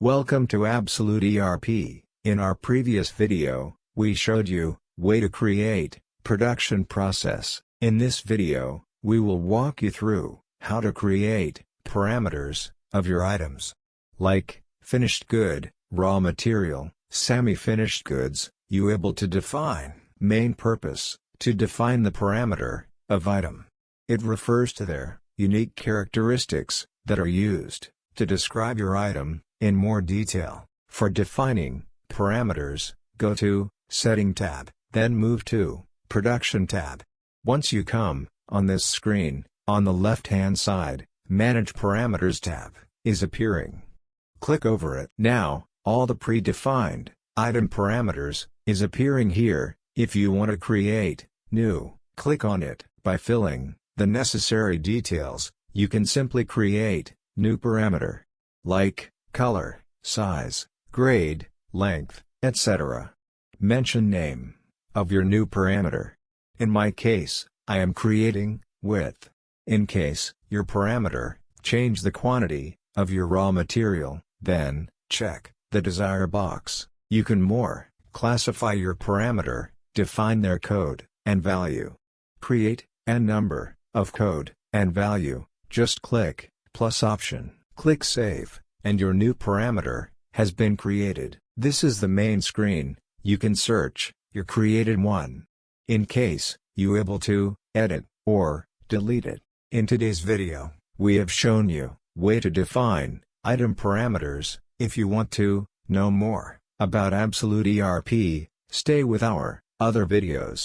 Welcome to Absolute ERP. In our previous video, we showed you way to create production process. In this video, we will walk you through how to create parameters of your items, like finished good, raw material, semi-finished goods. You able to define main purpose to define the parameter of item. It refers to their unique characteristics that are used to describe your item in more detail. For defining parameters, go to Setting tab, then move to Production tab. Once you come on this screen, on the left-hand side, Manage Parameters tab is appearing. Click over it. Now, all the predefined item parameters is appearing here. If you want to create new, click on it. By filling the necessary details, you can simply create new parameter, like color, size, grade, length, etc. Mention name of your new parameter. In my case, I am creating width. In case your parameter change the quantity of your raw material, then check the desired box. You can more classify your parameter, define their code and value, create a number of code and value. Just click plus option, click save, and your new parameter has been created. This is the main screen. You can search your created one. In case you able to edit or delete it. In today's video, we have shown you way to define item parameters. If you want to know more about Absolute ERP, stay with our other videos.